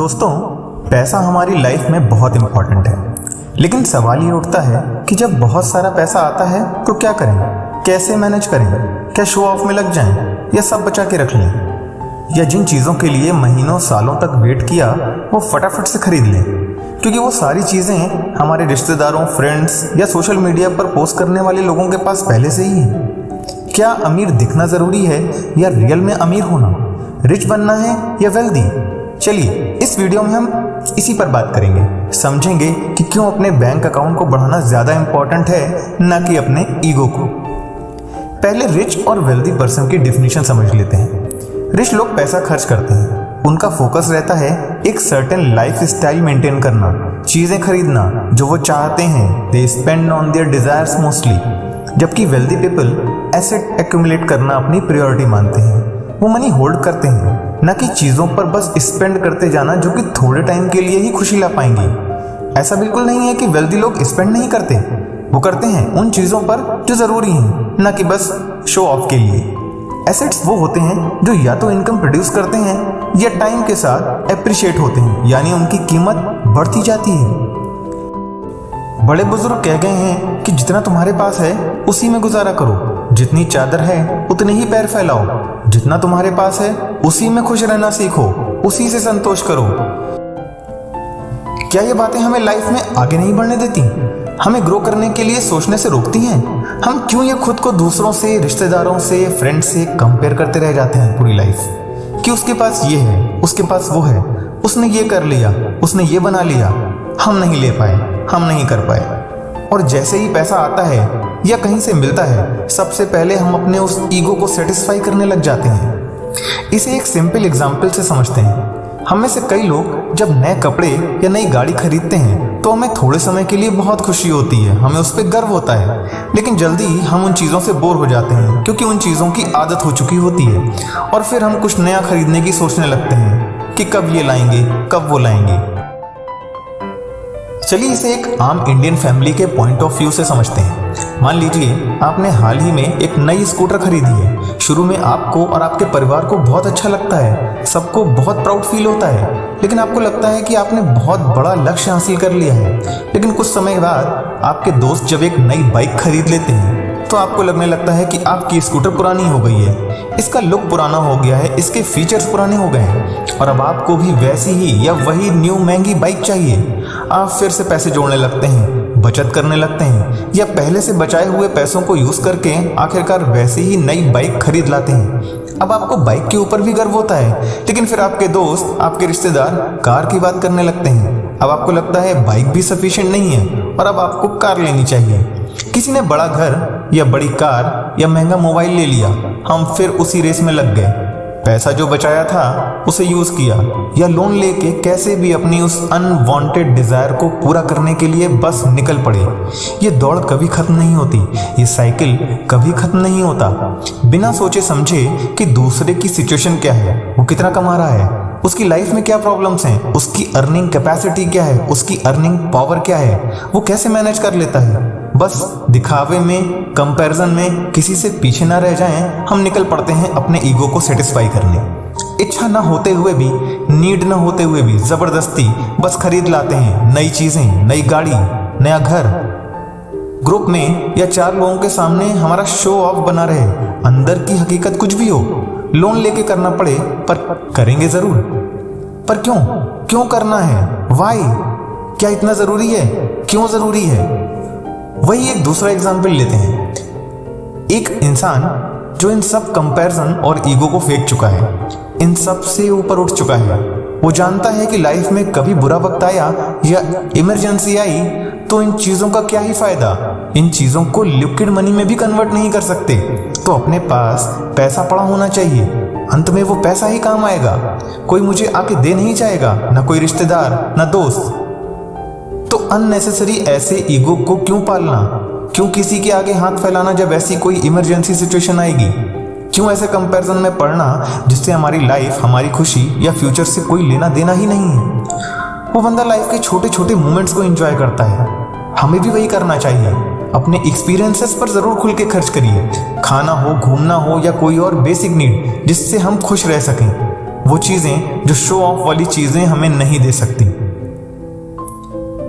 दोस्तों, पैसा हमारी लाइफ में बहुत इम्पोर्टेंट है, लेकिन सवाल ये उठता है कि जब बहुत सारा पैसा आता है तो क्या करें, कैसे मैनेज करें, क्या शो ऑफ में लग जाएं या सब बचा के रख लें, या जिन चीज़ों के लिए महीनों सालों तक वेट किया वो फटाफट से खरीद लें, क्योंकि वो सारी चीज़ें हमारे रिश्तेदारों, फ्रेंड्स या सोशल मीडिया पर पोस्ट करने वाले लोगों के पास पहले से ही है। क्या अमीर दिखना ज़रूरी है या रियल में अमीर होना, रिच बनना है या वेल्दी? चलिए इस वीडियो में हम इसी पर बात करेंगे, समझेंगे कि क्यों अपने बैंक अकाउंट को बढ़ाना ज़्यादा इम्पोर्टेंट है ना कि अपने ईगो को। पहले रिच और वेल्दी पर्सन की डिफिनीशन समझ लेते हैं। रिच लोग पैसा खर्च करते हैं, उनका फोकस रहता है एक सर्टेन लाइफ स्टाइल मेंटेन करना, चीज़ें खरीदना जो वो चाहते हैं। They spend on their desires mostly. जबकि वेल्दी पीपल एसेट एक्यूमुलेट करना अपनी प्रायोरिटी मानते हैं। वो मनी होल्ड करते हैं, न कि चीज़ों पर बस स्पेंड करते जाना जो कि थोड़े टाइम के लिए ही खुशी ला पाएंगी। ऐसा बिल्कुल नहीं है कि वेल्दी लोग स्पेंड नहीं करते, वो करते हैं उन चीज़ों पर जो ज़रूरी हैं, न कि बस शो ऑफ के लिए। एसेट्स वो होते हैं जो या तो इनकम प्रोड्यूस करते हैं या टाइम के साथ एप्रिशिएट होते हैं, यानी उनकी कीमत बढ़ती जाती है। बड़े बुजुर्ग कह गए हैं कि जितना तुम्हारे पास है उसी में गुजारा करो, जितनी चादर है उतने ही पैर फैलाओ, जितना तुम्हारे पास है उसी में खुश रहना सीखो, उसी से संतोष करो। क्या ये बातें हमें लाइफ में आगे नहीं बढ़ने देती, हमें ग्रो करने के लिए सोचने से रोकती हैं? हम क्यों ये खुद को दूसरों से, रिश्तेदारों से, फ्रेंड्स से कंपेयर करते रह जाते हैं पूरी लाइफ कि उसके पास ये है, उसके पास वो है, उसने ये कर लिया, उसने ये बना लिया, हम नहीं ले पाए, हम नहीं कर पाए। और जैसे ही पैसा आता है या कहीं से मिलता है, सबसे पहले हम अपने उस ईगो को सेटिस्फाई करने लग जाते हैं। इसे एक सिंपल एग्जाम्पल से समझते हैं। हम में से कई लोग जब नए कपड़े या नई गाड़ी खरीदते हैं तो हमें थोड़े समय के लिए बहुत खुशी होती है, हमें उस पर गर्व होता है, लेकिन जल्दी ही हम उन चीज़ों से बोर हो जाते हैं क्योंकि उन चीज़ों की आदत हो चुकी होती है। और फिर हम कुछ नया खरीदने की सोचने लगते हैं कि कब ये लाएंगे, कब वो लाएंगे। चलिए इसे एक आम इंडियन फैमिली के पॉइंट ऑफ व्यू से समझते हैं। मान लीजिए आपने हाल ही में एक नई स्कूटर खरीदी है। शुरू में आपको और आपके परिवार को बहुत अच्छा लगता है, सबको बहुत प्राउड फील होता है, लेकिन आपको लगता है कि आपने बहुत बड़ा लक्ष्य हासिल कर लिया है। लेकिन कुछ समय बाद आपके दोस्त जब एक नई बाइक खरीद लेते हैं तो आपको लगने लगता है कि आपकी स्कूटर पुरानी हो गई है, इसका लुक पुराना हो गया है, इसके फीचर्स पुराने हो गए हैं और अब आपको भी वैसी ही या वही न्यू महंगी बाइक चाहिए। आप फिर से पैसे जोड़ने लगते हैं, बचत करने लगते हैं या पहले से बचाए हुए पैसों को यूज करके आखिरकार वैसे ही नई बाइक खरीद लाते हैं। अब आपको बाइक के ऊपर भी गर्व होता है, लेकिन फिर आपके दोस्त, आपके रिश्तेदार कार की बात करने लगते हैं। अब आपको लगता है बाइक भी सफिशिएंट नहीं है और अब आपको कार लेनी चाहिए। किसी ने बड़ा घर या बड़ी कार या महंगा मोबाइल ले लिया, हम फिर उसी रेस में लग गए। पैसा जो बचाया था उसे यूज किया या लोन लेके कैसे भी अपनी उस अनवांटेड डिजायर को पूरा करने के लिए बस निकल पड़े। ये दौड़ कभी खत्म नहीं होती, ये साइकिल कभी खत्म नहीं होता। बिना सोचे समझे कि दूसरे की सिचुएशन क्या है, वो कितना कमा रहा है, उसकी लाइफ में क्या प्रॉब्लम्स हैं, उसकी अर्निंग कैपेसिटी क्या है, उसकी अर्निंग पावर क्या है, वो कैसे मैनेज कर लेता है। बस दिखावे में, कंपैरिजन में किसी से पीछे ना रह जाएं, हम निकल पड़ते हैं अपने ईगो को सेटिस्फाई करने। इच्छा ना होते हुए भी, नीड ना होते हुए भी जबरदस्ती बस खरीद लाते हैं नई चीजें, नई गाड़ी, नया घर। ग्रुप में या 4 लोगों के सामने हमारा शो ऑफ बना रहे, अंदर की हकीकत कुछ भी हो, लोन लेके करना पड़े पर करेंगे जरूर। पर क्यों करना है? वाई? क्या इतना जरूरी है? क्यों जरूरी है? वही एक दूसरा एग्जाम्पल लेते हैं। एक इंसान जो इन सब कंपैरिजन और ईगो को फेंक चुका है, इन सब से ऊपर उठ चुका है। वो जानता है कि लाइफ में कभी बुरा वक्त आया या इमरजेंसी आई तो इन चीज़ों का क्या ही फायदा, इन चीज़ों को लिक्विड मनी में भी कन्वर्ट नहीं कर सकते। तो अपने पास पैसा पड़ा होना चाहिए, अंत में वो पैसा ही काम आएगा। कोई मुझे आके दे नहीं जाएगा, ना कोई रिश्तेदार, ना दोस्त। तो अननेसेसरी ऐसे ईगो को क्यों पालना? क्यों किसी के आगे हाथ फैलाना जब ऐसी कोई इमरजेंसी सिचुएशन आएगी? क्यों ऐसे कंपैरिजन में पड़ना जिससे हमारी लाइफ, हमारी खुशी या फ्यूचर से कोई लेना देना ही नहीं है? वो बंदा लाइफ के छोटे छोटे मोमेंट्स को एंजॉय करता है, हमें भी वही करना चाहिए। अपने एक्सपीरियंसेस पर जरूर खुल के खर्च करिए, खाना हो, घूमना हो या कोई और बेसिक नीड जिससे हम खुश रह सकें। वो चीजें जो शो ऑफ वाली चीजें हमें नहीं दे सकती।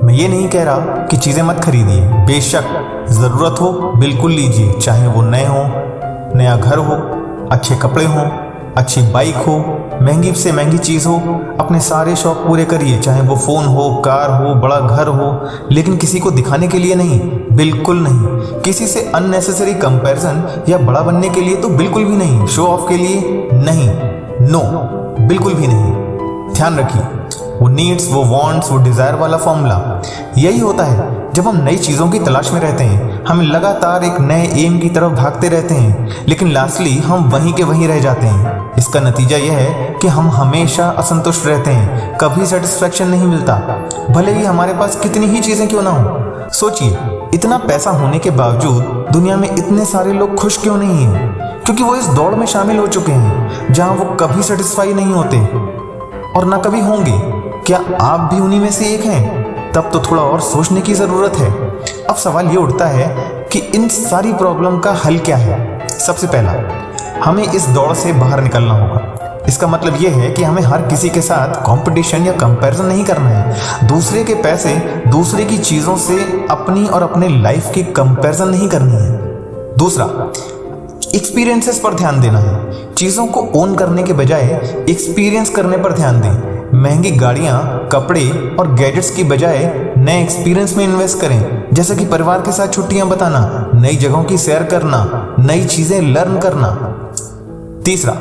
मैं ये नहीं कह रहा कि चीजें मत खरीदिए, बेशक जरूरत हो बिल्कुल लीजिए, चाहे वो नए हो, नया घर हो, अच्छे कपड़े हो, अच्छी बाइक हो, महंगी से महंगी चीज हो, अपने सारे शौक पूरे करिए, चाहे वो फोन हो, कार हो, बड़ा घर हो, लेकिन किसी को दिखाने के लिए नहीं, बिल्कुल नहीं। किसी से अननेसेसरी कंपैरिजन या बड़ा बनने के लिए तो बिल्कुल भी नहीं, शो ऑफ के लिए नहीं, नो, बिल्कुल भी नहीं। ध्यान रखिए, वो नीड्स, वो वांट्स, वो डिजायर वाला फॉर्मूला यही होता है जब हम नई चीजों की तलाश में रहते हैं। हम लगातार एक नए एम की तरफ भागते रहते हैं, लेकिन लास्टली हम वहीं के वहीं रह जाते हैं। इसका नतीजा यह है कि हम हमेशा असंतुष्ट रहते हैं, कभी सेटिस्फेक्शन नहीं मिलता, भले ही हमारे पास कितनी ही चीजें क्यों ना हो। सोचिए, इतना पैसा होने के बावजूद दुनिया में इतने सारे लोग खुश क्यों नहीं हैं? क्योंकि वो इस दौड़ में शामिल हो चुके हैं जहां वो कभी सेटिस्फाई नहीं होते और ना कभी होंगे। क्या आप भी उन्हीं में से एक हैं? तब तो थोड़ा और सोचने की जरूरत है। अब सवाल ये उठता है कि इन सारी प्रॉब्लम का हल क्या है? सबसे पहला, हमें इस दौड़ से बाहर निकलना होगा। इसका मतलब ये है कि हमें हर किसी के साथ कंपटीशन या कंपैरिजन नहीं करना है। दूसरे के पैसे, दूसरे की चीजों से अपनी और अपने लाइफ की कंपैरिजन नहीं करनी है। दूसरा, एक्सपीरियंसेस पर ध्यान देना है। चीजों को ओन करने के बजाय एक्सपीरियंस करने पर ध्यान दें। महंगी गाड़ियां, कपड़े और गैजेट्स की बजाय नए एक्सपीरियंस में इन्वेस्ट करें, जैसे कि परिवार के साथ छुट्टियां बिताना, नई जगहों की सैर करना, नई चीजें लर्न करना। तीसरा,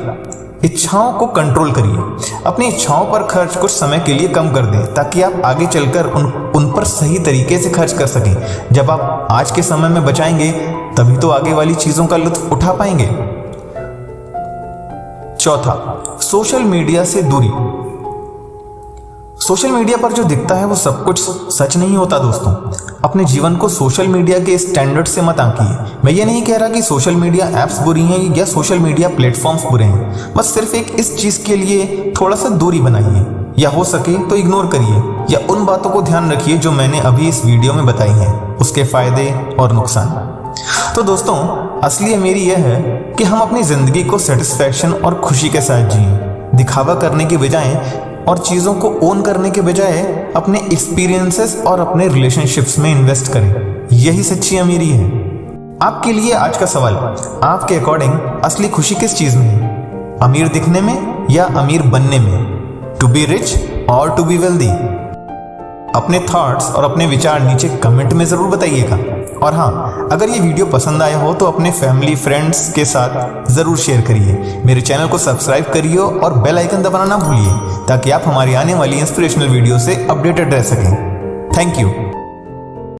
इच्छाओं को कंट्रोल करिए। अपनी इच्छाओं पर खर्च कुछ समय के लिए कम कर दें, ताकि आप आगे चलकर उन पर सही तरीके से खर्च कर सकें। जब आप आज के समय में बचाएंगे, तभी तो आगे वाली चीजों का लुत्फ उठा पाएंगे। चौथा, सोशल मीडिया से दूरी। सोशल मीडिया पर जो दिखता है वो सब कुछ सच नहीं होता दोस्तों। अपने जीवन को सोशल मीडिया के स्टैंडर्ड से मत आंकिए। मैं ये नहीं कह रहा कि सोशल मीडिया ऐप्स बुरी हैं या सोशल मीडिया प्लेटफॉर्म्स बुरे हैं, बस सिर्फ एक इस चीज के लिए थोड़ा सा दूरी बनाइए, या हो सके तो इग्नोर करिए, या उन बातों को ध्यान रखिए जो मैंने अभी इस वीडियो में बताई हैं, उसके फायदे और नुकसान। तो दोस्तों, असली मेरी यह है कि हम अपनी जिंदगी को सेटिस्फैक्शन और खुशी के साथ जिएं, दिखावा करने के बजाय और चीजों को ओन करने के बजाय अपने एक्सपीरियंसेस और अपने रिलेशनशिप्स में इन्वेस्ट करें। यही सच्ची अमीरी है। आपके लिए आज का सवाल, आपके अकॉर्डिंग असली खुशी किस चीज में है? अमीर दिखने में या अमीर बनने में? टू बी रिच और टू बी वेल्दी? अपने थॉट्स और अपने विचार नीचे कमेंट में जरूर बताइएगा। और हाँ, अगर ये वीडियो पसंद आया हो तो अपने फैमिली फ्रेंड्स के साथ जरूर शेयर करिए। मेरे चैनल को सब्सक्राइब करिए और बेल आइकन दबाना ना भूलिए, ताकि आप हमारी आने वाली इंस्पिरेशनल वीडियो से अपडेटेड रह सकें। Thank you.